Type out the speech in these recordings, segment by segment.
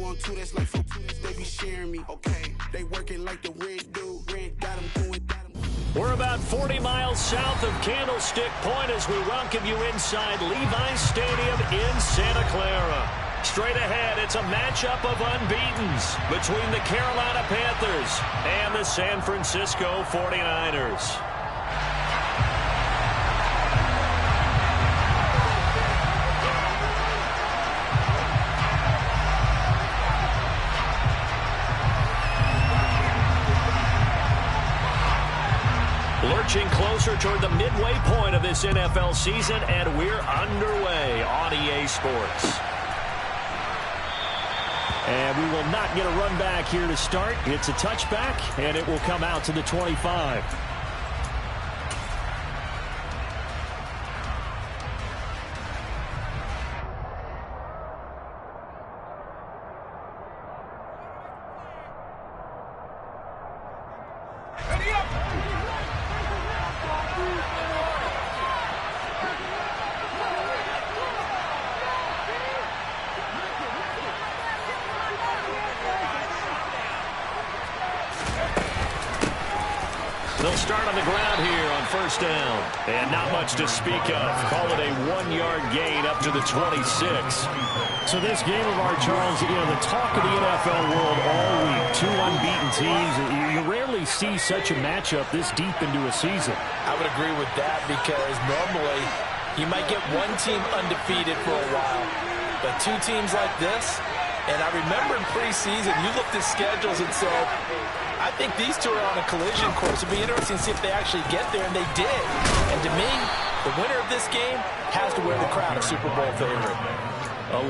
on two, that's like for they be sharing me. Okay, they working like the rent dude. Rent got them going. We're about 40 miles south of Candlestick Point as we welcome you inside Levi's Stadium in Santa Clara. Straight ahead, it's a matchup of unbeatens between the Carolina Panthers and the San Francisco 49ers. Lurching closer toward the midway point of this NFL season, and we're underway on EA Sports. And we will not get a run back here to start. It's a touchback, and it will come out to the 25. They'll start on the ground here on first down. And not much to speak of. Call it a 1-yard gain up to the 26. So this game of our, Charles, you know, the talk of the NFL world all week. Two unbeaten teams. You rarely see such a matchup this deep into a season. I would agree with that because normally you might get one team undefeated for a while. But two teams like this, and I remember in preseason, you looked at schedules and said, I think these two are on a collision course. It'd be interesting to see if they actually get there, and they did. And to me, the winner of this game has to wear the crown of Super Bowl favorite.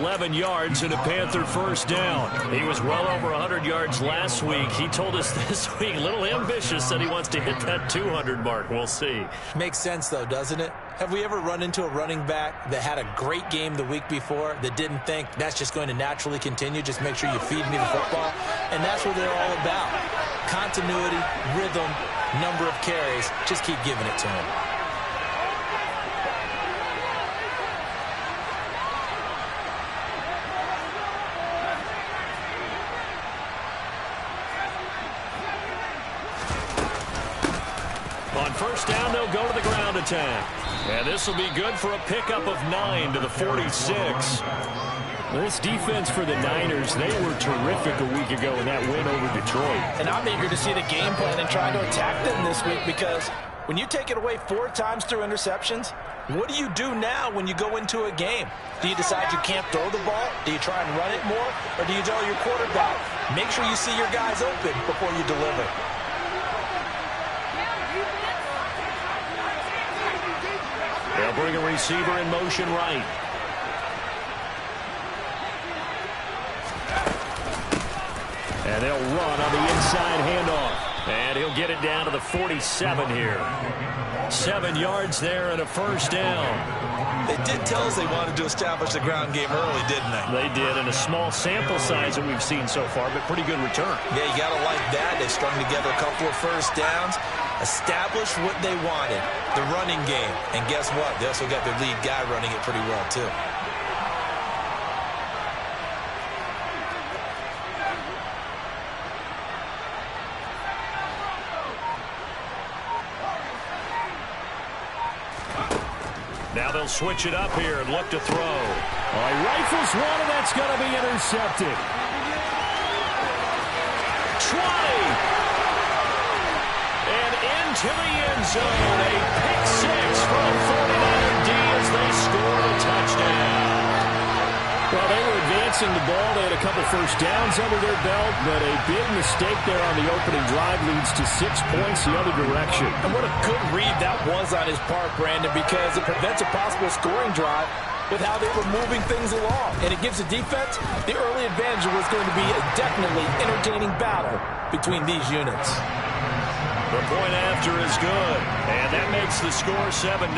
11 yards and a Panther first down. He was well over 100 yards last week. He told us this week, a little ambitious, said he wants to hit that 200 mark. We'll see. Makes sense, though, doesn't it? Have we ever run into a running back that had a great game the week before that didn't think that's just going to naturally continue? Just make sure you feed me the football. And that's what they're all about. Continuity, rhythm, number of carries. Just keep giving it to him. On first down, they'll go to the ground attack. And this will be good for a pickup of 9 to the 46. This defense for the Niners, they were terrific a week ago in that win over Detroit. And I'm eager to see the game plan and try to attack them this week because when you take it away 4 times through interceptions, what do you do now when you go into a game? Do you decide you can't throw the ball? Do you try and run it more? Or do you tell your quarterback, make sure you see your guys open before you deliver? They'll bring a receiver in motion right. And they'll run on the inside handoff. And he'll get it down to the 47 here. 7 yards there and a first down. They did tell us they wanted to establish the ground game early, didn't they? They did, and a small sample size that we've seen so far, but pretty good return. Yeah, you got to like that. They strung together a couple of first downs, established what they wanted, the running game. And guess what? They also got their lead guy running it pretty well, too. Now they'll switch it up here and look to throw. He rifles one, and that's going to be intercepted. 20. And into the end zone. A pick six from 49er D as they score a touchdown. Well, they were advancing the ball. They had a couple first downs under their belt, but a big mistake there on the opening drive leads to 6 points the other direction. And what a good read that was on his part, Brandon, because it prevents a possible scoring drive with how they were moving things along. And it gives the defense the early advantage. Was going to be a definitely entertaining battle between these units. The point after is good, and that makes the score 7-0.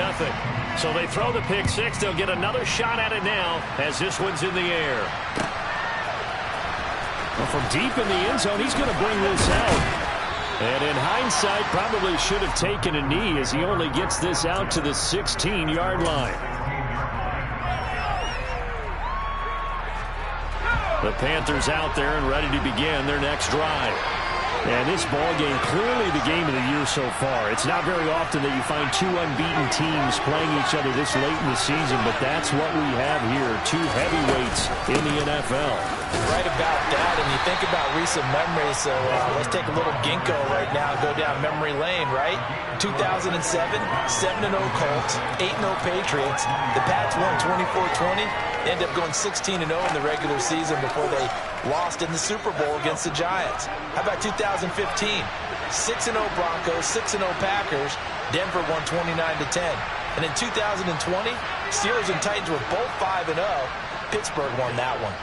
So they throw the pick six. They'll get another shot at it now as this one's in the air. Well, from deep in the end zone, he's going to bring this out. And in hindsight, probably should have taken a knee as he only gets this out to the 16-yard line. The Panthers out there and ready to begin their next drive. And this ball game, clearly the game of the year so far. It's not very often that you find two unbeaten teams playing each other this late in the season, but that's what we have here, two heavyweights in the NFL. Right about that, and you think about recent memories, so let's take a little ginkgo right now and go down memory lane, right? 2007, 7-0 Colts, 8-0 Patriots. The Pats won 24-20. They ended up going 16-0 in the regular season before they lost in the Super Bowl against the Giants. How about 2015? 6-0 Broncos, 6-0 Packers. Denver won 29-10. And in 2020, Steelers and Titans were both 5-0. Pittsburgh won that one.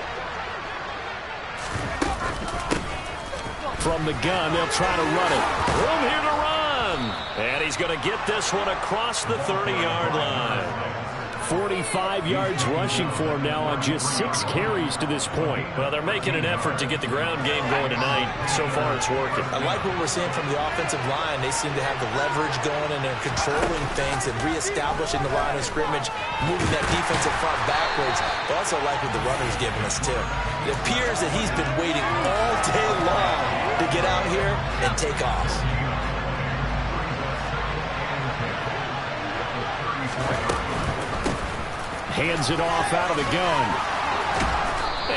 From the gun, they'll try to run it. Room here to run. And he's going to get this one across the 30-yard line. 45 yards rushing for him now on just 6 carries to this point. Well, they're making an effort to get the ground game going tonight. So far, it's working. I like what we're seeing from the offensive line. They seem to have the leverage going, and they're controlling things and reestablishing the line of scrimmage, moving that defensive front backwards. I also like what the runner's giving us, too. It appears that he's been waiting all day long to get out here and take off. Hands it off out of the gun.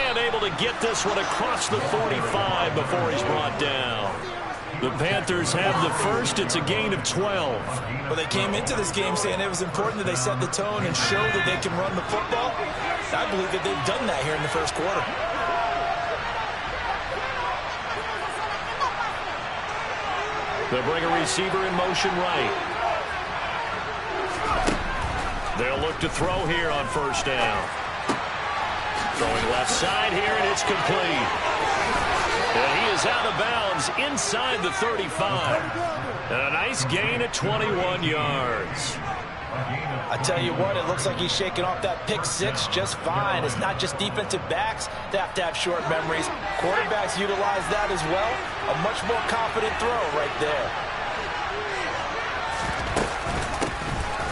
And able to get this one across the 45 before he's brought down. The Panthers have the first. It's a gain of 12. Well, they came into this game saying it was important that they set the tone and show that they can run the football. I believe that they've done that here in the first quarter. They'll bring a receiver in motion right. They'll look to throw here on first down. Throwing left side here, and it's complete. And he is out of bounds inside the 35. And a nice gain at 21 yards. I tell you what, it looks like he's shaking off that pick six just fine. It's not just defensive backs that have to have short memories. Quarterbacks utilize that as well. A much more confident throw right there.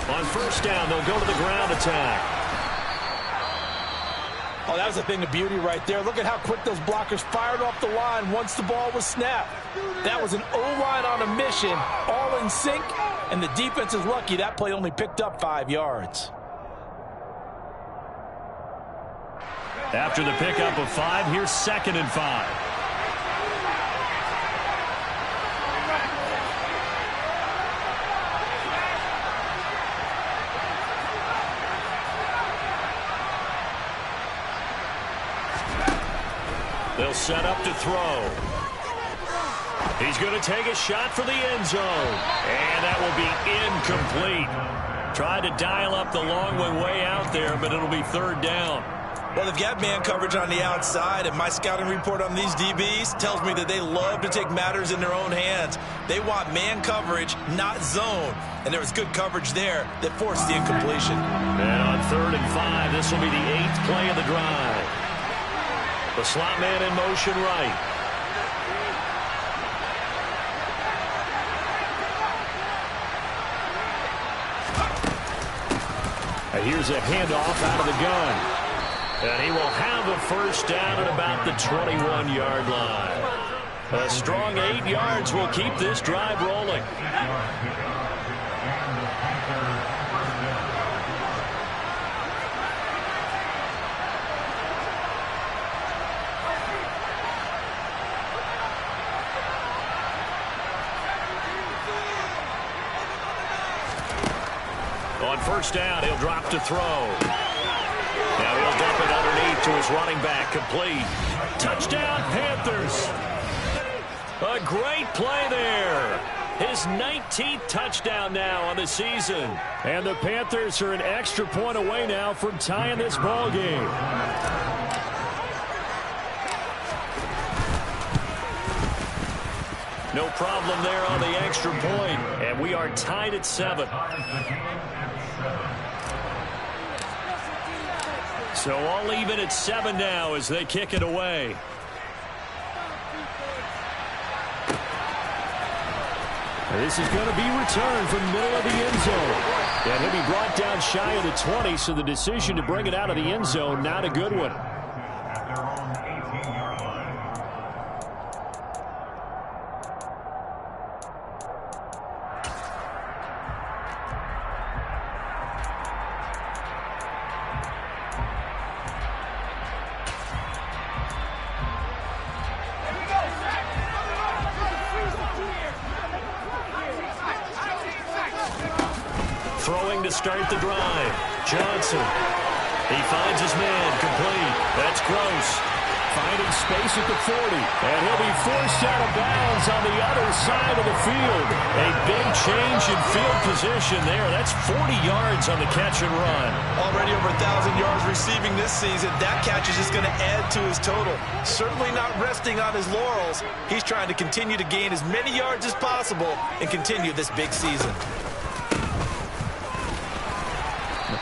On first down, they'll go to the ground attack. Oh, that was a thing of beauty right there. Look at how quick those blockers fired off the line once the ball was snapped. That was an O-line on a mission, all in sync, and the defense is lucky that play only picked up 5 yards. After the pickup of 5, here's 2nd and 5. They'll set up to throw. He's going to take a shot for the end zone. And that will be incomplete. Tried to dial up the long one way out there, but it'll be 3rd down. Well, they've got man coverage on the outside, and my scouting report on these DBs tells me that they love to take matters in their own hands. They want man coverage, not zone. And there was good coverage there that forced the incompletion. And on 3rd and 5, this will be the 8th play of the drive. The slot man in motion right. And here's a handoff out of the gun. And he will have a first down at about the 21-yard line. A strong 8 yards will keep this drive rolling. On first down, he'll drop to throw. Now he'll dump it underneath to his running back. Complete. Touchdown, Panthers. A great play there. His 19th touchdown now on the season. And the Panthers are an extra point away now from tying this ball game. No problem there on the extra point. And we are tied at 7. So all even at 7 now as they kick it away. This is going to be returned from the middle of the end zone. And he'll be brought down shy of the 20, so the decision to bring it out of the end zone, not a good one. Throwing to start the drive. Johnson. He finds his man. Complete. That's Gross. Finding space at the 40. And he'll be forced out of bounds on the other side of the field. A big change in field position there. That's 40 yards on the catch and run. Already over 1,000 yards receiving this season. That catch is just going to add to his total. Certainly not resting on his laurels. He's trying to continue to gain as many yards as possible and continue this big season.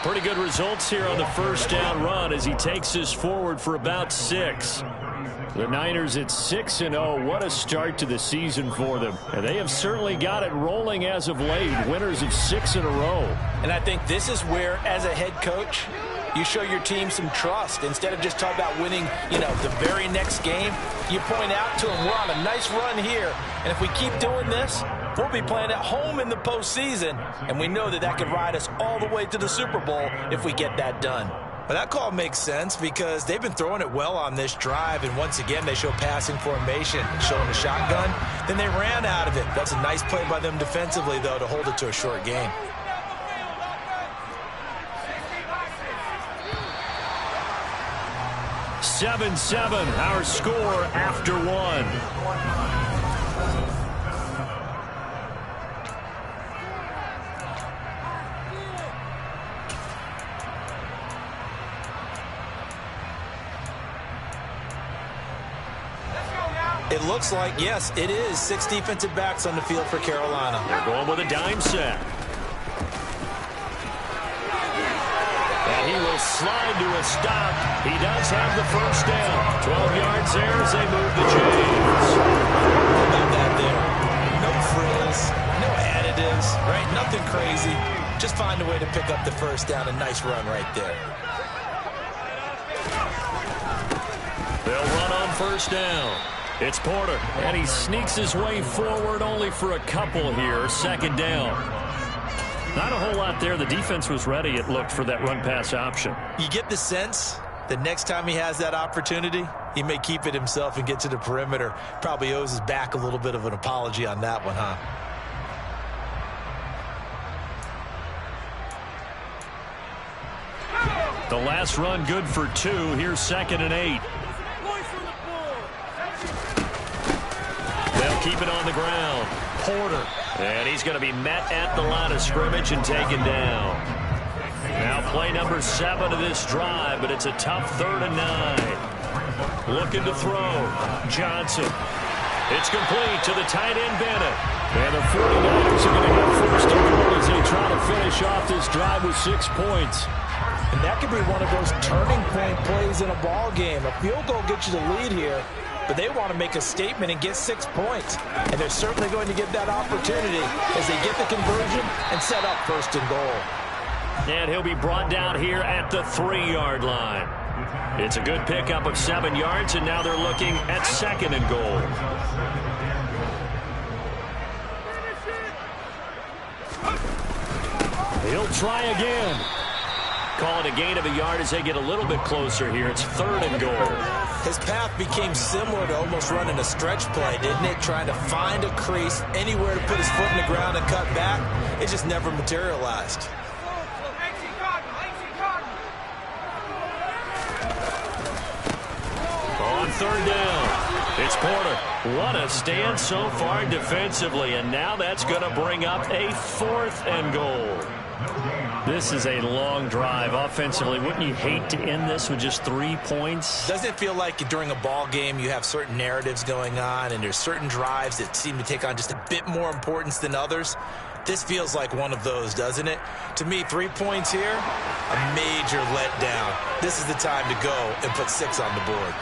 Pretty good results here on the first down run as he takes us forward for about 6. The Niners at 6-0. What a start to the season for them. And they have certainly got it rolling as of late. Winners of 6 in a row. And I think this is where, as a head coach, you show your team some trust. Instead of just talking about winning, the very next game, you point out to them, we're on a nice run here. And if we keep doing this, we'll be playing at home in the postseason, and we know that could ride us all the way to the Super Bowl if we get that done. But that call makes sense because they've been throwing it well on this drive, and once again they show passing formation, showing the shotgun. Then they ran out of it. That's a nice play by them defensively, though, to hold it to a short game. Seven, our score after 1. It looks like, yes, it is 6 defensive backs on the field for Carolina. They're going with a dime set. And he will slide to a stop. He does have the first down. 12 yards there as they move the chains. How about that there? No frills, no additives, right? Nothing crazy. Just find a way to pick up the first down. A nice run right there. They'll run on first down. It's Porter, and he sneaks his way forward only for a couple here. Second down. Not a whole lot there. The defense was ready, it looked, for that run-pass option. You get the sense that next time he has that opportunity, he may keep it himself and get to the perimeter. Probably owes his back a little bit of an apology on that one, huh? The last run good for 2. Here's 2nd and 8. They'll keep it on the ground. Porter. And he's going to be met at the line of scrimmage and taken down. Now play number 7 of this drive, but it's a tough 3rd and 9. Looking to throw. Johnson. It's complete to the tight end, Bennett. And the 49ers are going to have first and goal as they try to finish off this drive with 6 points. And that could be one of those turning point plays in a ball game. A field goal gets you the lead here, but they want to make a statement and get 6 points. And they're certainly going to get that opportunity as they get the conversion and set up first and goal. And he'll be brought down here at the 3-yard line. It's a good pickup of 7 yards, and now they're looking at 2nd and goal. He'll try again. Call it a gain of a yard as they get a little bit closer here. It's 3rd and goal. His path became similar to almost running a stretch play, didn't it? Trying to find a crease, anywhere to put his foot in the ground and cut back. It just never materialized. On 3rd down, it's Porter. What a stand so far defensively, and now that's going to bring up a 4th and goal. This is a long drive offensively. Wouldn't you hate to end this with just 3 points? Doesn't it feel like during a ball game you have certain narratives going on and there's certain drives that seem to take on just a bit more importance than others? This feels like one of those, doesn't it? To me, 3 points here, a major letdown. This is the time to go and put 6 on the board.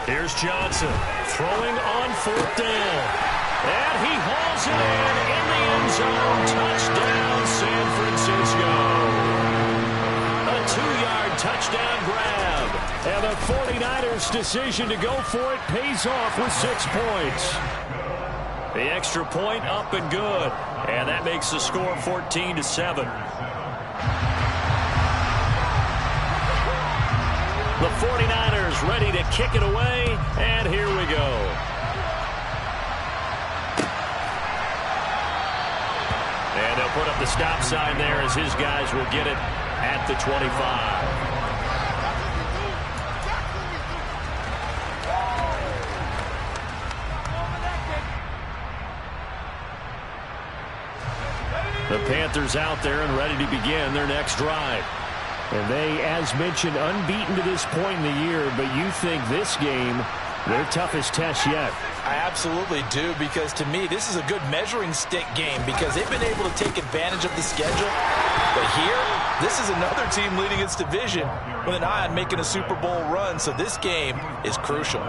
Here's Johnson throwing on 4th down. And he hauls it in the end zone. Touchdown, San Francisco. A 2-yard touchdown grab. And the 49ers' decision to go for it pays off with 6 points. The extra point up and good. And that makes the score 14-7. The 49ers ready to kick it away, and here we go. And they'll put up the stop sign there as his guys will get it at the 25. The Panthers out there and ready to begin their next drive. And they, as mentioned, unbeaten to this point in the year, but you think this game, their toughest test yet. I absolutely do, because to me, this is a good measuring stick game because they've been able to take advantage of the schedule. But here, this is another team leading its division with an eye on making a Super Bowl run, so this game is crucial.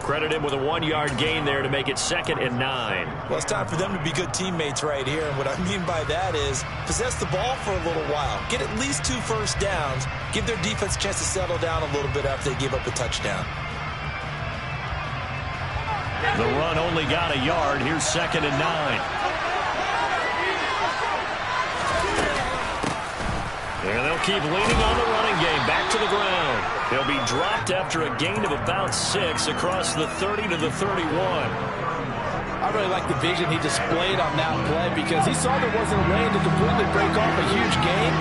Credit him with a 1-yard gain there to make it 2nd and 9. Well, it's time for them to be good teammates right here. And what I mean by that is possess the ball for a little while. Get at least 2 first downs. Give their defense a chance to settle down a little bit after they give up a touchdown. The run only got a yard. Here's 2nd and 9. And they'll keep leaning on the running game. Back to the ground. They'll be dropped after a gain of about 6 across the 30 to the 31. I really like the vision he displayed on that play because he saw there wasn't a lane to completely break off a huge gain.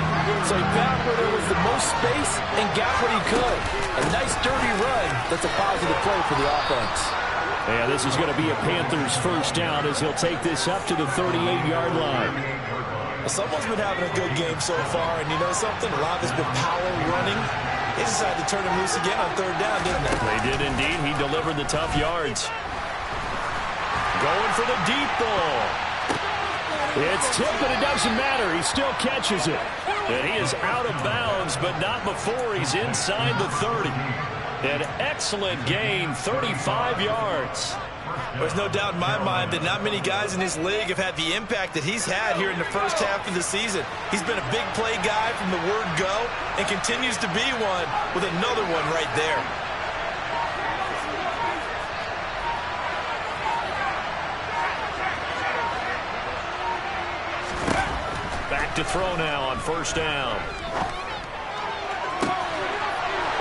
So he found where there was the most space and got what he could. A nice dirty run. That's a positive play for the offense. Yeah, this is going to be a Panthers first down as he'll take this up to the 38-yard line. Well, someone's been having a good game so far, and you know something? A lot of it's been power running. They decided to turn him loose again on 3rd down, didn't they? They did indeed. He delivered the tough yards. Going for the deep ball. It's tipped, but it doesn't matter. He still catches it. And he is out of bounds, but not before he's inside the 30. An excellent gain, 35 yards. There's no doubt in my mind that not many guys in this league have had the impact that he's had here in the first half of the season. He's been a big play guy from the word go and continues to be one with another one right there. Back to throw now on 1st down.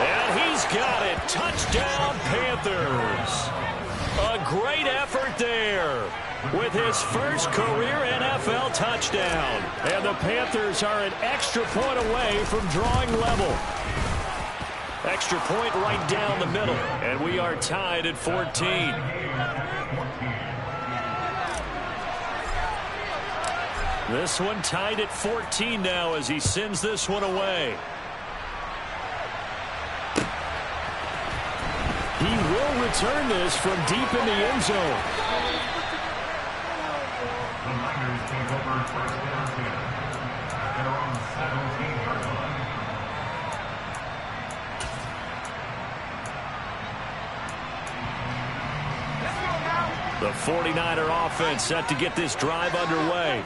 And he's got it. Touchdown, Panthers. A great effort there with his first career NFL touchdown. And the Panthers are an extra point away from drawing level. Extra point right down the middle. And we are tied at 14. This one tied at 14 now as he sends this one away. He will return this from deep in the end zone. The 49er offense set to get this drive underway.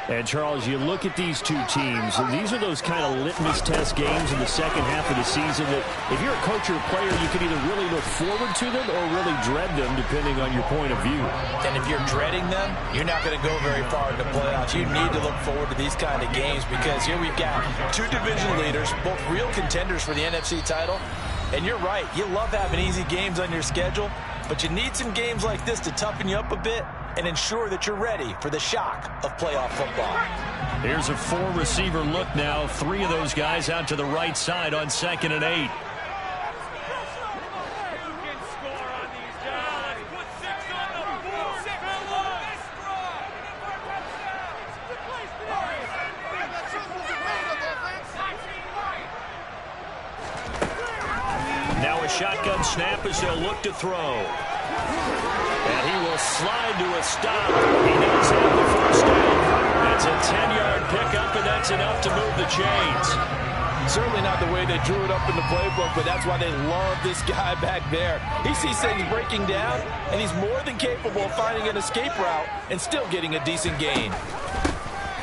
And, Charles, you look at these two teams, and these are those kind of litmus test games in the second half of the season that if you're a coach or a player, you can either really look forward to them or really dread them, depending on your point of view. And if you're dreading them, you're not going to go very far in the playoffs. You need to look forward to these kind of games because here we've got 2 division leaders, both real contenders for the NFC title. And you're right, you love having easy games on your schedule, but you need some games like this to toughen you up a bit and ensure that you're ready for the shock of playoff football. Here's a 4-receiver look now. 3 of those guys out to the right side on 2nd and 8. Now a shotgun snap as they'll look to throw. And he will slide to a stop. He does have the first down. That's a 10-yard pickup, and that's enough to move the chains. Certainly not the way they drew it up in the playbook, but that's why they love this guy back there. He sees things breaking down, and he's more than capable of finding an escape route and still getting a decent gain.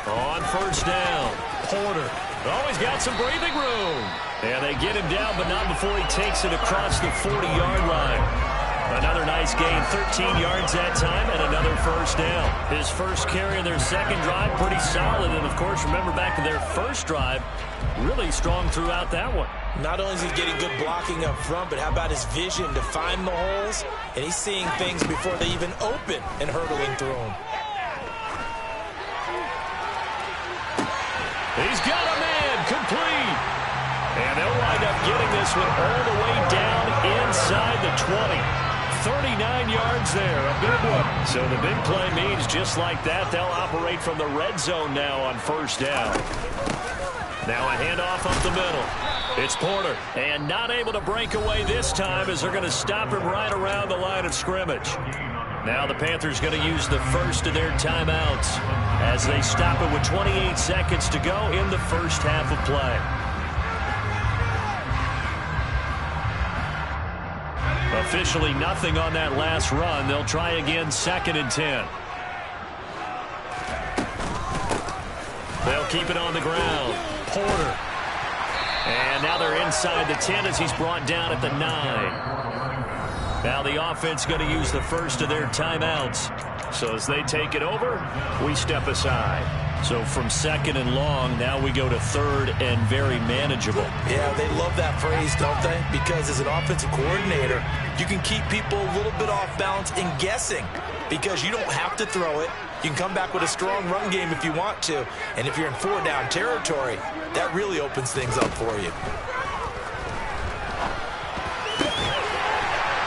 On 1st down, Porter. Oh, he's got some breathing room. And they get him down, but not before he takes it across the 40-yard line. Another nice gain, 13 yards that time, and another first down. His first carry in their second drive, pretty solid. And, of course, remember back to their first drive, really strong throughout that one. Not only is he getting good blocking up front, but how about his vision to find the holes? And he's seeing things before they even open and hurdling through them. He's got a man, complete. And they'll wind up getting this one all the way down inside the 20. 39 yards there, a big one. So the big play means just like that, they'll operate from the red zone now on first down. Now a handoff up the middle. It's Porter. And not able to break away this time as they're going to stop him right around the line of scrimmage. Now the Panthers going to use the first of their timeouts as they stop it with 28 seconds to go in the first half of play. Officially nothing on that last run. They'll try again 2nd and 10. They'll keep it on the ground. Porter. And now they're inside the 10 as he's brought down at the 9. Now the offense going to use the first of their timeouts. So as they take it over, we step aside. So from 2nd and long, now we go to 3rd and very manageable. Yeah, they love that phrase, don't they? Because as an offensive coordinator, you can keep people a little bit off balance and guessing because you don't have to throw it. You can come back with a strong run game if you want to. And if you're in 4-down territory, that really opens things up for you.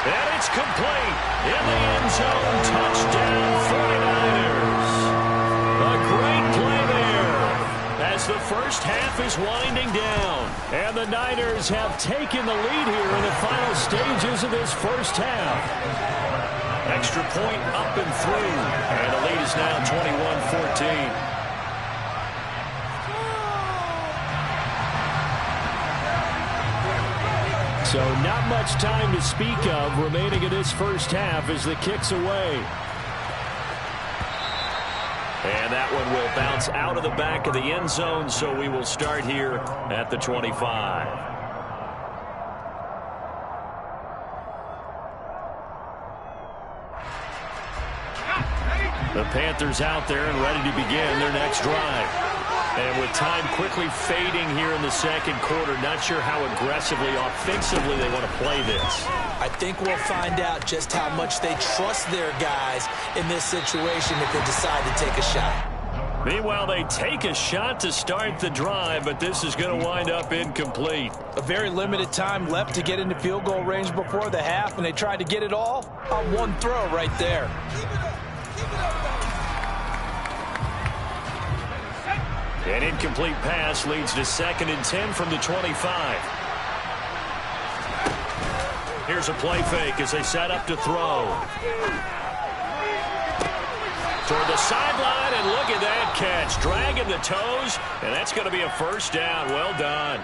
And it's complete. In the end zone, touchdown 49ers. A great play there as the first half is winding down. And the Niners have taken the lead here in the final stages of this first half. Extra point up and through. And the lead is now 21-14. So not much time to speak of remaining in this first half as the kick's away. And that one will bounce out of the back of the end zone, so we will start here at the 25. The Panthers out there and ready to begin their next drive. And with time quickly fading here in the second quarter, not sure how aggressively, offensively they want to play this. I think we'll find out just how much they trust their guys in this situation if they decide to take a shot. Meanwhile, they take a shot to start the drive, but this is going to wind up incomplete. A very limited time left to get into field goal range before the half, and they tried to get it all on one throw right there. An incomplete pass leads to 2nd and 10 from the 25. Here's a play fake as they set up to throw. Toward the sideline, and look at that catch. Dragging the toes, and that's going to be a first down. Well done.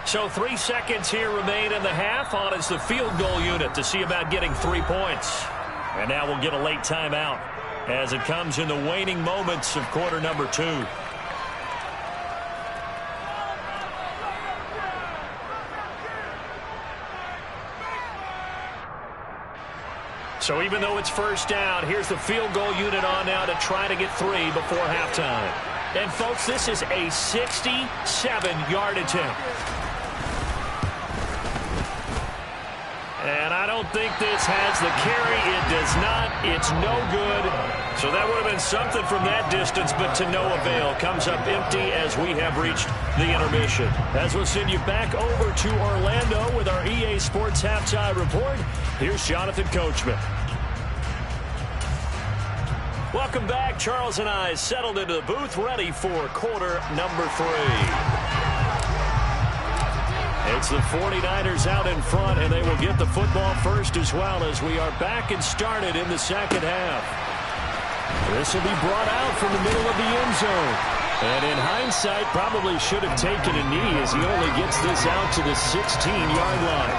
So 3 seconds here remain in the half. On is the field goal unit to see about getting 3 points. And now we'll get a late timeout as it comes in the waning moments of quarter number 2. So even though it's first down, here's the field goal unit on now to try to get 3 before halftime. And folks, this is a 67-yard attempt. And I don't think this has the carry. It does not. It's no good. So that would have been something from that distance, but to no avail. Comes up empty as we have reached the intermission. As we'll send you back over to Orlando with our EA Sports Halftime Report, here's Jonathan Coachman. Welcome back. Charles and I settled into the booth, ready for quarter number 3. It's the 49ers out in front, and they will get the football first as well as we are back and started in the second half. This will be brought out from the middle of the end zone. And in hindsight, probably should have taken a knee as he only gets this out to the 16-yard line.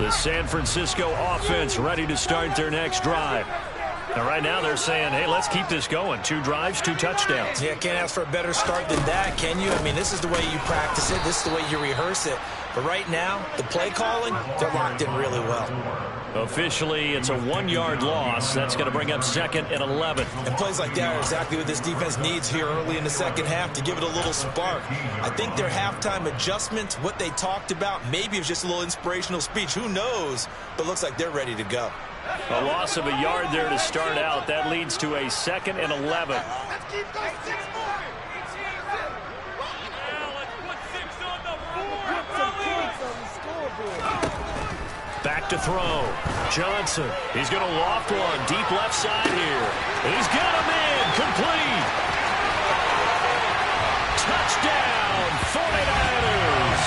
The San Francisco offense ready to start their next drive. And right now they're saying, hey, let's keep this going. 2 drives, 2 touchdowns. Yeah, can't ask for a better start than that, can you? I mean, this is the way you practice it. This is the way you rehearse it. But right now, the play calling, they're locked in really well. Officially, it's a 1-yard loss. That's going to bring up 2nd and 11. And plays like that are exactly what this defense needs here early in the second half to give it a little spark. I think their halftime adjustments, what they talked about, maybe it was just a little inspirational speech. Who knows? But looks like they're ready to go. A loss of a yard there to start out. That leads to a 2nd and 11. Back to throw. Johnson. He's going to loft one. Deep left side here. He's got him in. Complete. Touchdown, 49ers.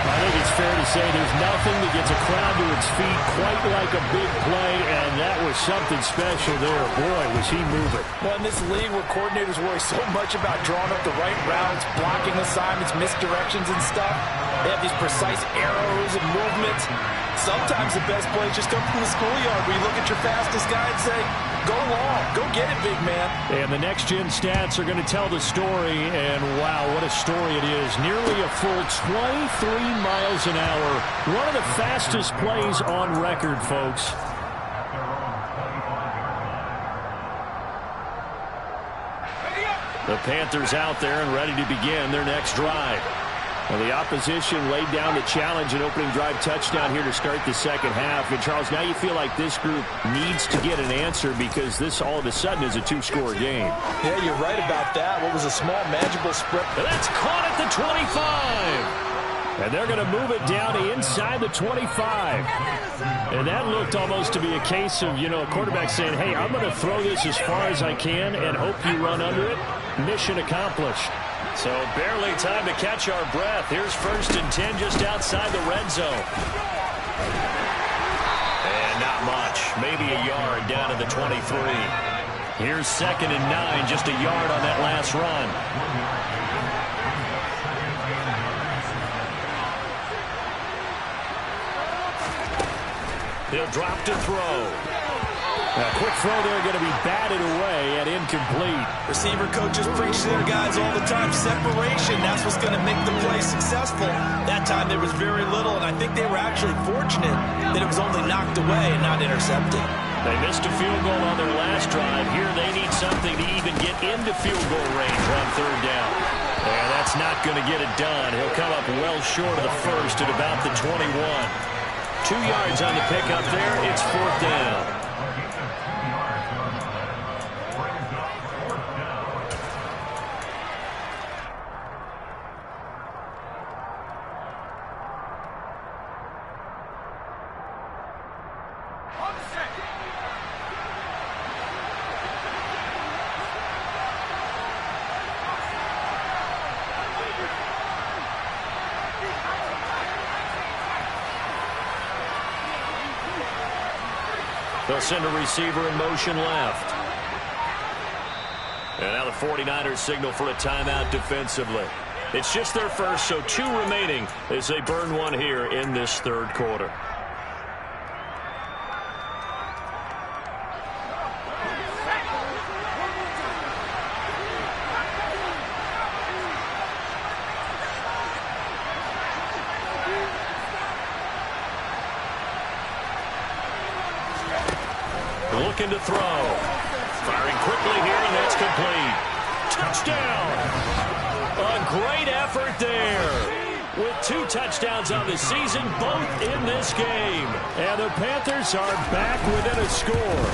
I think it's fair to say there's nothing that gets a crowd to its feet quite like a big play, and that was something special there. Boy, was he moving. Well, in this league where coordinators worry so much about drawing up the right routes, blocking assignments, misdirections and stuff, they have these precise arrows and movements. Sometimes the best plays just come from the schoolyard where you look at your fastest guy and say, go long, go get it, big man. And the next-gen stats are going to tell the story, and wow, what a story it is. Nearly a full 23 miles an hour. One of the fastest plays on record, folks. The Panthers out there and ready to begin their next drive. Well, the opposition laid down the challenge and opening drive touchdown here to start the second half. And, Charles, now you feel like this group needs to get an answer because this all of a sudden is a 2-score game. Yeah, you're right about that. What was a small, manageable sprint. That's caught at the 25. And they're going to move it down to inside the 25. And that looked almost to be a case of, you know, a quarterback saying, hey, I'm going to throw this as far as I can and hope you run under it. Mission accomplished. So barely time to catch our breath. Here's 1st and 10 just outside the red zone. And not much. Maybe a yard down to the 23. Here's 2nd and 9, just a yard on that last run. He'll drop to throw. A quick throw there going to be batted away and incomplete. Receiver coaches preach to their guys all the time. Separation, that's what's going to make the play successful. That time there was very little, and I think they were actually fortunate that it was only knocked away and not intercepted. They missed a field goal on their last drive. Here they need something to even get into field goal range on 3rd down. And that's not going to get it done. He'll come up well short of the first at about the 21. 2 yards on the pickup there. It's 4th down. They'll send a receiver in motion left. And now the 49ers signal for a timeout defensively. It's just their first, so 2 remaining as they burn one here in this 3rd quarter. Looking to throw. Firing quickly here, and that's complete. Touchdown! A great effort there. With 2 touchdowns on the season, both in this game. And the Panthers are back within a score.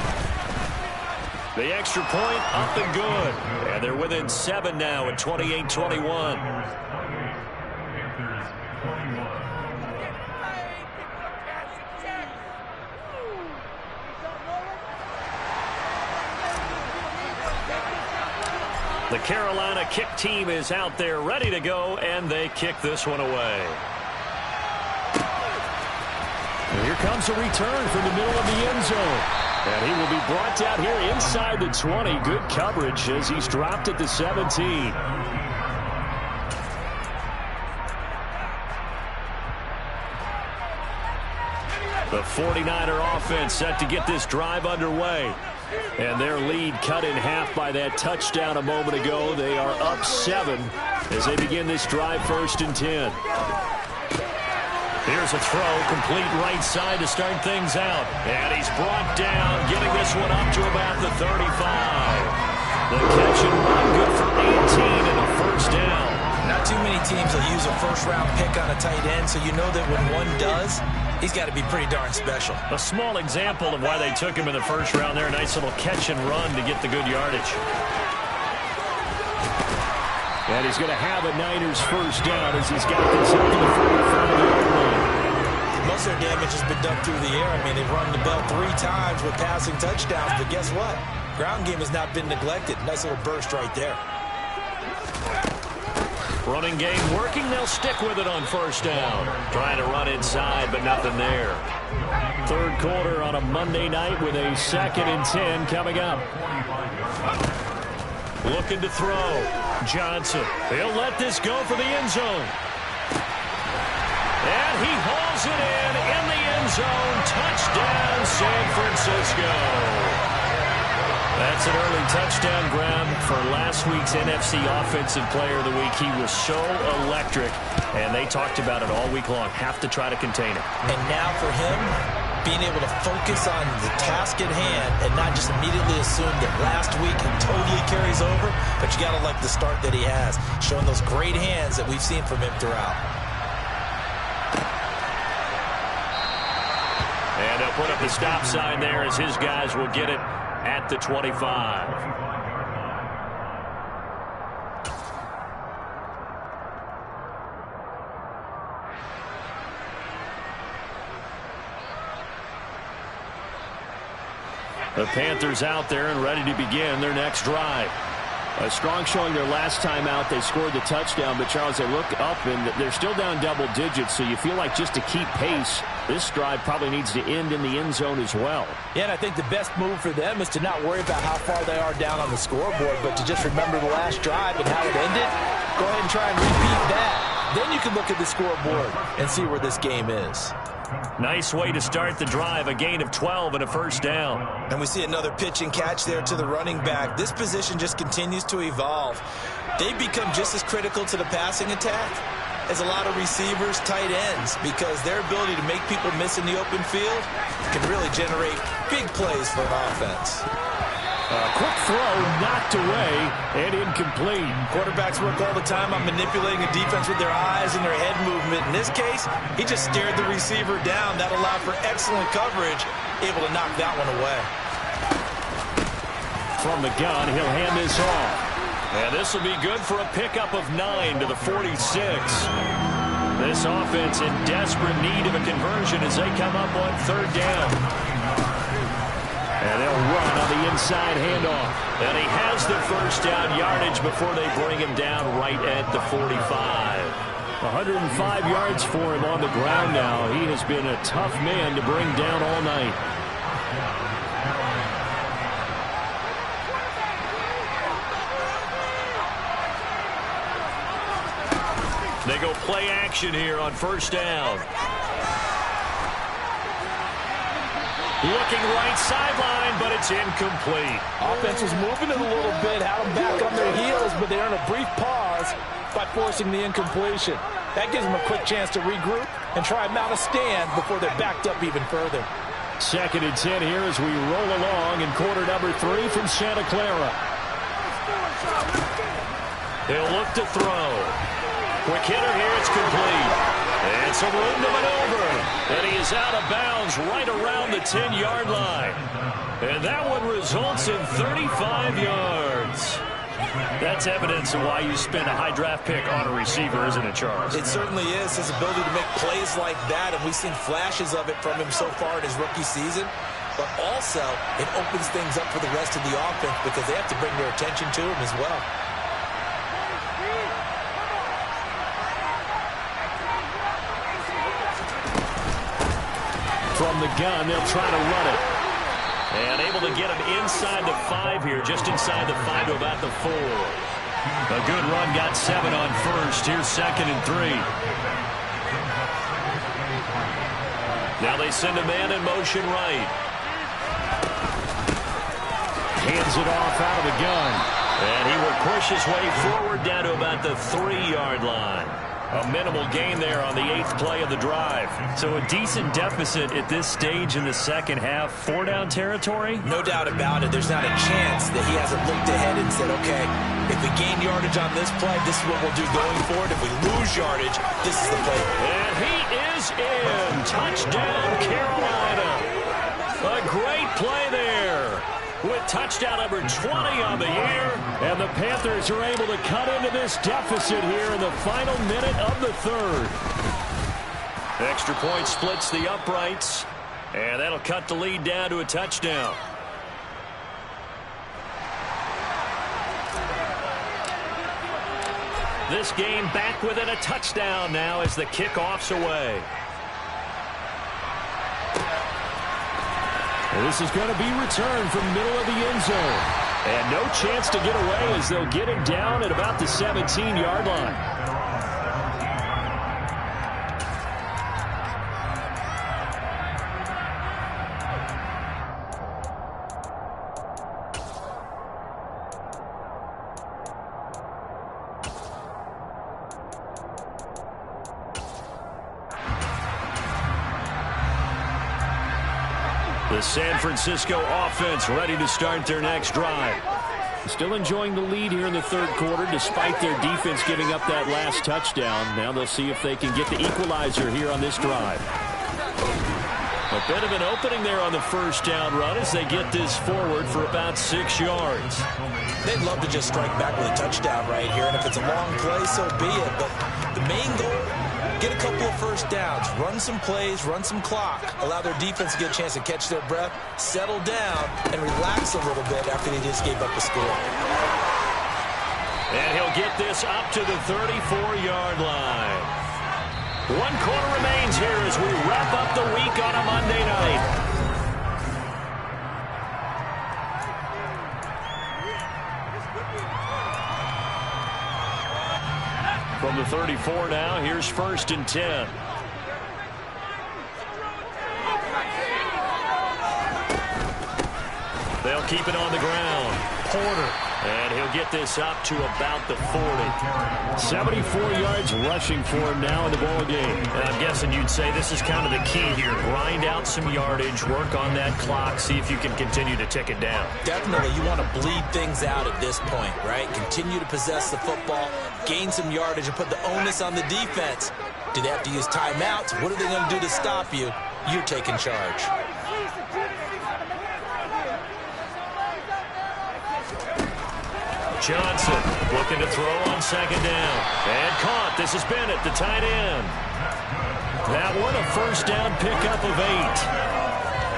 The extra point up and good. And they're within 7 now at 28-21. The Carolina kick team is out there ready to go, and they kick this one away. And here comes a return from the middle of the end zone. And he will be brought down here inside the 20. Good coverage as he's dropped at the 17. The 49er offense set to get this drive underway. And their lead cut in half by that touchdown a moment ago. They are up 7 as they begin this drive, 1st and 10. Here's a throw, complete right side to start things out. And he's brought down, getting this one up to about the 35. The catch and run, good for 18 and a 1st down. Not too many teams will use a first-round pick on a tight end, so you know that when one does, he's got to be pretty darn special. A small example of why they took him in the 1st round there. A nice little catch and run to get the good yardage. And he's going to have a Niners 1st down as he's got this up to the 45-yard line. Most of their damage has been done through the air. I mean, they've run the bell 3 times with passing touchdowns, but guess what? Ground game has not been neglected. Nice little burst right there. Running game working. They'll stick with it on 1st down. Trying to run inside, but nothing there. 3rd quarter on a Monday night with a 2nd and 10 coming up. Looking to throw. Johnson. He'll let this go for the end zone. And he hauls it in the end zone. Touchdown, San Francisco. That's an early touchdown grab for last week's NFC Offensive Player of the Week. He was so electric, and they talked about it all week long. Have to try to contain it. And now for him, being able to focus on the task at hand and not just immediately assume that last week it totally carries over, but you got to like the start that he has, showing those great hands that we've seen from him throughout. And they'll put up the stop sign there as his guys will get it at the 25. The Panthers out there and ready to begin their next drive. A strong showing their last time out. They scored the touchdown, but Charles, they look up and they're still down double digits, so you feel like just to keep pace, this drive probably needs to end in the end zone as well. Yeah, and I think the best move for them is to not worry about how far they are down on the scoreboard, but to just remember the last drive and how it ended. Go ahead and try and repeat that. Then you can look at the scoreboard and see where this game is. Nice way to start the drive, a gain of 12 and a 1st down. And we see another pitch and catch there to the running back. This position just continues to evolve. They've become just as critical to the passing attack as a lot of receivers, tight ends, because their ability to make people miss in the open field can really generate big plays for an offense. A quick throw knocked away and incomplete. Quarterbacks work all the time on manipulating a defense with their eyes and their head movement. In this case, he just stared the receiver down. That allowed for excellent coverage, able to knock that one away. From the gun, he'll hand this off. And this will be good for a pickup of 9 to the 46. This offense in desperate need of a conversion as they come up on 3rd down. And they'll run on the inside handoff. And he has the 1st down yardage before they bring him down right at the 45. 105 yards for him on the ground now. He has been a tough man to bring down all night. They go play action here on 1st down. Looking right sideline, but it's incomplete. Offense was moving it a little bit, had them back on their heels, but they earned a brief pause by forcing the incompletion. That gives them a quick chance to regroup and try and mount a stand before they're backed up even further. 2nd and 10 here as we roll along in quarter number 3 from Santa Clara. They'll look to throw. Quick hitter here, it's complete. And some room to maneuver. And he is out of bounds right around the 10-yard line. And that one results in 35 yards. That's evidence of why you spend a high draft pick on a receiver, isn't it, Charles? It certainly is, his ability to make plays like that, and we've seen flashes of it from him so far in his rookie season. But also, it opens things up for the rest of the offense because they have to bring their attention to him as well. From the gun, they'll try to run it. And able to get him inside the 5 here, just inside the 5 to about the 4. A good run, got 7 on 1st. Here's 2nd and 3. Now they send a man in motion right. Hands it off out of the gun. And he will push his way forward down to about the 3-yard line. A minimal gain there on the 8th play of the drive. So a decent deficit at this stage in the second half. 4-down territory? No doubt about it. There's not a chance that he hasn't looked ahead and said, okay, if we gain yardage on this play, this is what we'll do going forward. If we lose yardage, this is the play. And he is in. Touchdown, Carolina. A great play there, with touchdown number 20 on the year. And the Panthers are able to cut into this deficit here in the final minute of the third. Extra point splits the uprights, and that'll cut the lead down to a touchdown. This game back within a touchdown now as the kickoff's away. This is going to be returned from the middle of the end zone. And no chance to get away as they'll get him down at about the 17-yard line. The San Francisco offense ready to start their next drive. Still enjoying the lead here in the third quarter despite their defense giving up that last touchdown. Now they'll see if they can get the equalizer here on this drive. A bit of an opening there on the first down run as they get this forward for about 6 yards. They'd love to just strike back with a touchdown right here, and if it's a long play, so be it. But the main goal, get a couple of first downs, run some plays, run some clock, allow their defense to get a chance to catch their breath, settle down, and relax a little bit after they just gave up the score. And he'll get this up to the 34-yard line. 1 quarter remains here as we wrap up the week on a Monday night. From the 34 now, here's 1st and 10. They'll keep it on the ground. Porter. And he'll get this up to about the 40. 74 yards rushing for him now in the ball game. And I'm guessing you'd say this is kind of the key here. Grind out some yardage, work on that clock, see if you can continue to tick it down. Definitely, you want to bleed things out at this point, right? Continue to possess the football, gain some yardage, and put the onus on the defense. Do they have to use timeouts? What are they going to do to stop you? You're taking charge. Johnson looking to throw on 2nd down. And caught. This is Bennett, the tight end. That one a first down pickup of 8.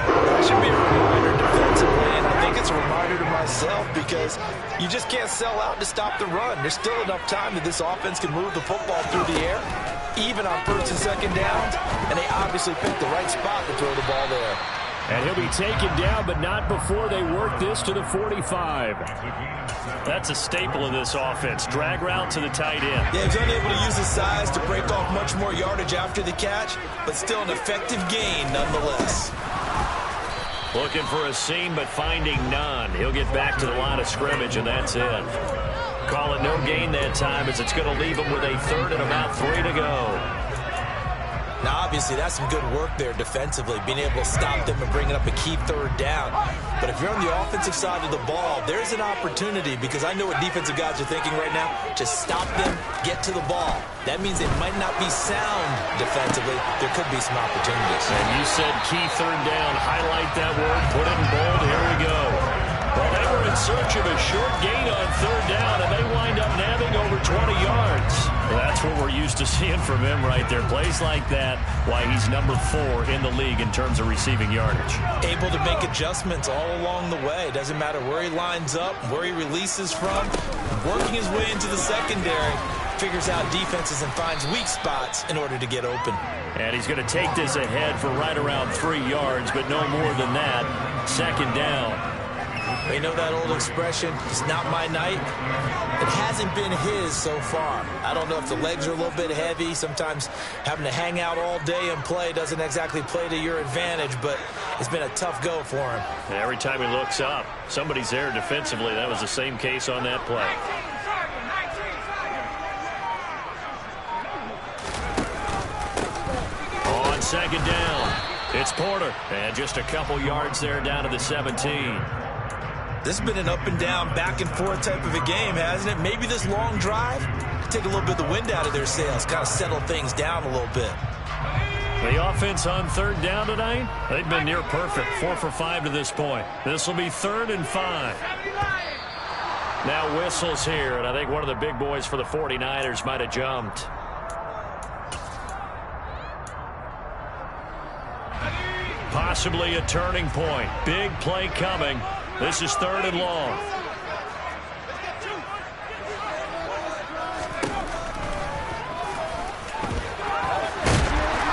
That should be a reminder defensively, and I think it's a reminder to myself because you just can't sell out to stop the run. There's still enough time that this offense can move the football through the air, even on 1st and 2nd downs, and they obviously picked the right spot to throw the ball there. And he'll be taken down, but not before they work this to the 45. That's a staple of this offense. Drag route to the tight end. Yeah, he's unable to use his size to break off much more yardage after the catch, but still an effective gain nonetheless. Looking for a seam, but finding none. He'll get back to the line of scrimmage, and that's it. Call it no gain that time, as it's going to leave him with a 3rd and about 3 to go. Now, obviously, that's some good work there defensively, being able to stop them and bringing up a key 3rd down. But if you're on the offensive side of the ball, there's an opportunity, because I know what defensive guys are thinking right now. Just stop them, get to the ball. That means they might not be sound defensively. There could be some opportunities. And you said key 3rd down. Highlight that word. Put it in bold. Here we go. Well, they were in search of a short gain on 3rd down, and they wind up nabbing over 20 yards. Well, that's what we're used to seeing from him right there. Plays like that, why he's number 4 in the league in terms of receiving yardage. Able to make adjustments all along the way. Doesn't matter where he lines up, where he releases from. Working his way into the secondary, figures out defenses and finds weak spots in order to get open. And he's going to take this ahead for right around 3 yards, but no more than that. 2nd down. You know that old expression, it's not my night? It hasn't been his so far. I don't know if the legs are a little bit heavy. Sometimes having to hang out all day and play doesn't exactly play to your advantage, but it's been a tough go for him. Every time he looks up, somebody's there defensively. That was the same case on that play. On second down, it's Porter. And just a couple yards there down to the 17. This has been an up-and-down, back-and-forth type of a game, hasn't it? Maybe this long drive take a little bit of the wind out of their sails, kind of settle things down a little bit. The offense on third down tonight, they've been near perfect, 4 for 5 to this point. This will be 3rd and 5. Now whistles here, and I think one of the big boys for the 49ers might have jumped. Possibly a turning point. Big play coming. This is 3rd and long.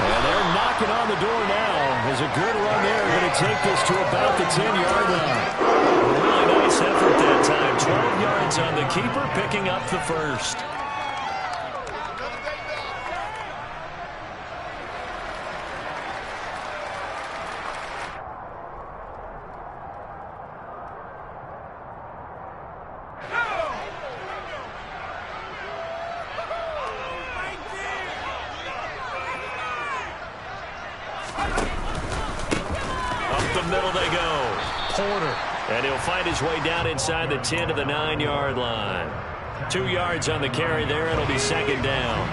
And they're knocking on the door now. There's a good run there. Going to take this to about the 10-yard line. Really nice effort that time. 12 yards on the keeper, picking up the first. And he'll find his way down inside the 10 to the 9-yard line. 2 yards on the carry there. It'll be 2nd down.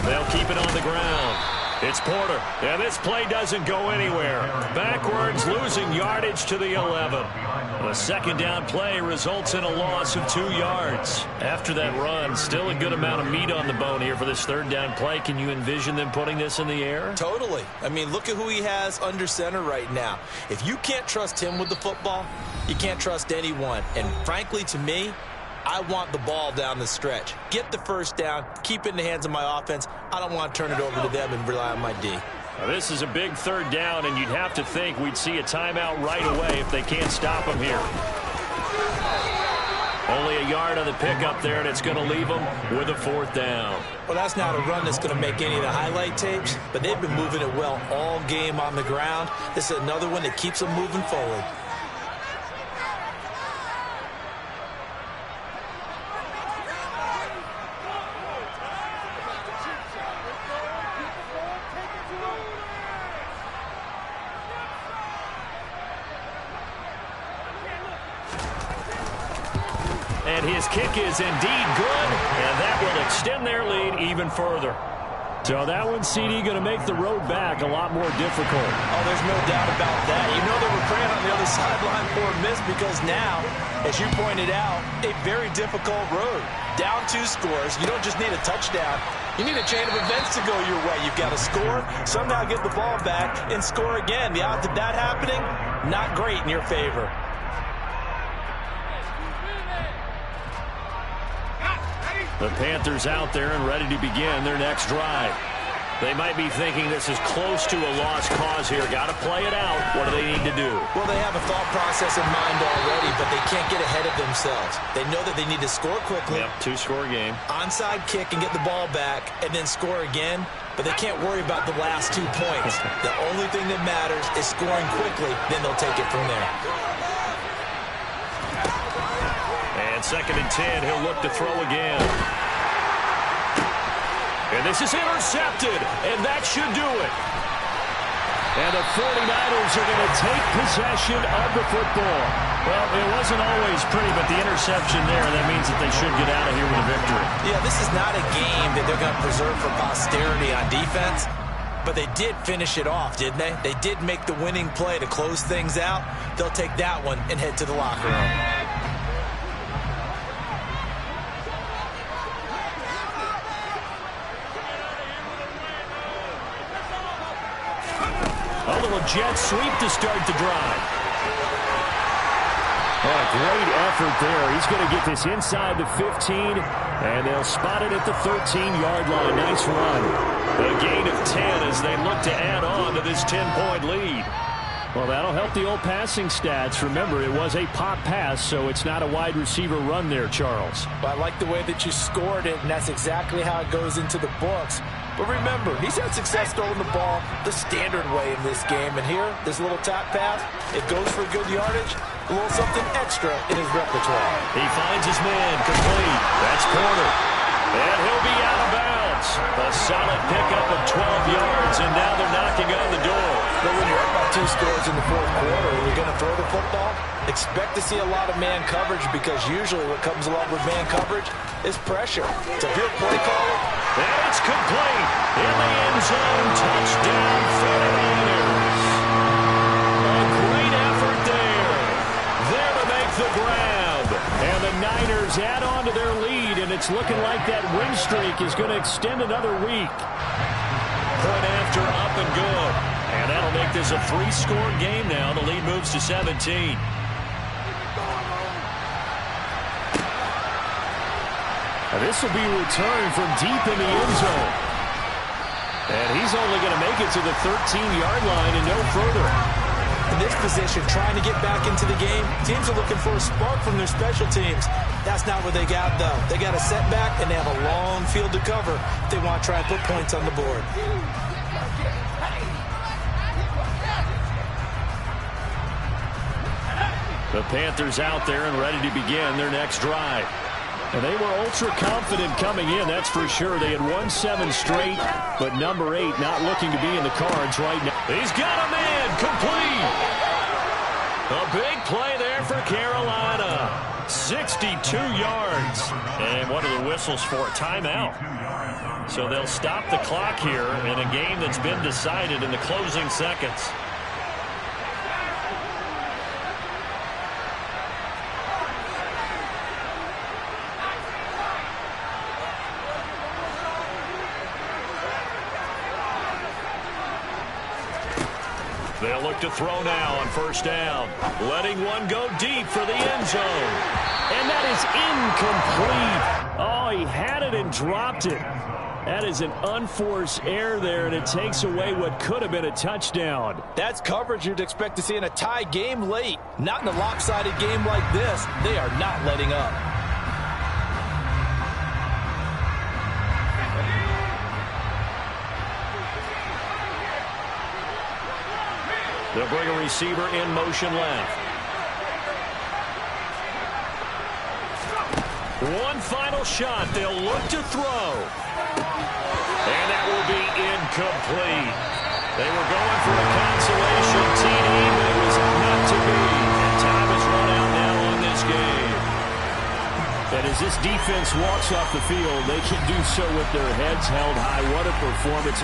They'll keep it on the ground. It's Porter. And this play doesn't go anywhere. Backwards, losing yardage to the 11. The 2nd down play results in a loss of 2 yards. After that run, still a good amount of meat on the bone here for this 3rd down play. Can you envision them putting this in the air? Totally. I mean, look at who he has under center right now. If you can't trust him with the football, you can't trust anyone. And frankly, to me, I want the ball down the stretch. Get the 1st down, keep it in the hands of my offense. I don't want to turn it over to them and rely on my D. Now, this is a big 3rd down, and you'd have to think we'd see a timeout right away if they can't stop him here. Only a yard on the pickup there, and it's going to leave them with a 4th down. Well, that's not a run that's going to make any of the highlight tapes, but they've been moving it well all game on the ground. This is another one that keeps them moving forward. And his kick is indeed good, and that will extend their lead even further. So that one, CD, going to make the road back a lot more difficult. Oh, there's no doubt about that. You know they were praying on the other sideline for a miss because now, as you pointed out, a very difficult road. Down 2 scores. You don't just need a touchdown. You need a chain of events to go your way. You've got to score, somehow get the ball back, and score again. The odds of that happening, not great in your favor. The Panthers out there and ready to begin their next drive. They might be thinking this is close to a lost cause here. Got to play it out. What do they need to do? Well, they have a thought process in mind already, but they can't get ahead of themselves. They know that they need to score quickly. Yep, 2-score game. Onside kick and get the ball back and then score again, but they can't worry about the last 2 points. The only thing that matters is scoring quickly, then they'll take it from there. And 2nd and 10, he'll look to throw again. And this is intercepted, and that should do it. And the 49ers are going to take possession of the football. Well, it wasn't always pretty, but the interception there, that means that they should get out of here with a victory. Yeah, this is not a game that they're going to preserve for posterity on defense, but they did finish it off, didn't they? They did make the winning play to close things out. They'll take that one and head to the locker room. A little jet sweep to start the drive. Oh, a great effort there. He's going to get this inside the 15, and they'll spot it at the 13-yard line. Nice run. A gain of 10 as they look to add on to this 10-point lead. Well, that'll help the old passing stats. Remember, it was a pop pass, so it's not a wide receiver run there, Charles. Well, I like the way that you scored it, and that's exactly how it goes into the books. But remember, he's had success throwing the ball the standard way in this game. And here, this little top pass, it goes for good yardage, a little something extra in his repertoire. He finds his man, complete. That's Porter. And he'll be out of bounds. A solid pickup of 12 yards, and now they're knocking on the door. But when you're up by 2 scores in the fourth quarter and you're going to throw the football, expect to see a lot of man coverage, because usually what comes along with man coverage is pressure. It's a good play caller. And it's complete. In the end zone, touchdown 49ers. A great effort there. There to make the grab. And the Niners add on to their lead, and it's looking like that win streak is going to extend another week. Point after up and good. And that'll make this a 3-score game now. The lead moves to 17. This will be returned from deep in the end zone. And he's only going to make it to the 13-yard line and no further. In this position, trying to get back into the game, teams are looking for a spark from their special teams. That's not what they got, though. They got a setback, and they have a long field to cover if they want to try and put points on the board. The Panthers out there and ready to begin their next drive. And they were ultra-confident coming in, that's for sure. They had won 7 straight, but number 8 not looking to be in the cards right now. He's got a man, complete. A big play there for Carolina. 62 yards. And what are the whistles for? Timeout. So they'll stop the clock here in a game that's been decided in the closing seconds. They'll look to throw now on first down. Letting one go deep for the end zone. And that is incomplete. Oh, he had it and dropped it. That is an unforced error there, and it takes away what could have been a touchdown. That's coverage you'd expect to see in a tie game late. Not in a lopsided game like this. They are not letting up. They'll bring a receiver in motion left. One final shot. They'll look to throw. And that will be incomplete. They were going for a consolation TD, but it was not to be. And time has run out now on this game. And as this defense walks off the field, they can do so with their heads held high. What a performance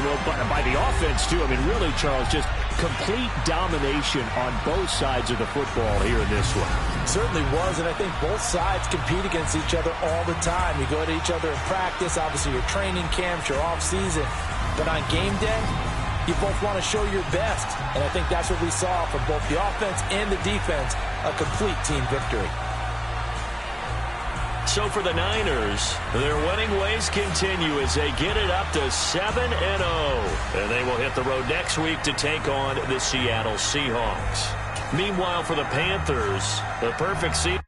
by the offense, too. I mean, really, Charles, just complete domination on both sides of the football here in this one. Certainly was, and I think both sides compete against each other all the time. You go to each other in practice, obviously your training camps, your off-season. But on game day, you both want to show your best. And I think that's what we saw from both the offense and the defense, a complete team victory. So for the Niners, their winning ways continue as they get it up to 7-0. And they will hit the road next week to take on the Seattle Seahawks. Meanwhile, for the Panthers, the perfect season.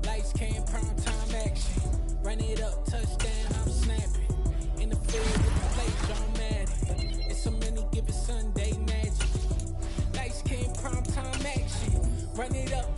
Lights came, prime time action. Run it up, touchdown, I'm snapping. In the field with the play, John Madden. It's so many given Sunday magic. Lights came, prime time action. Run it up,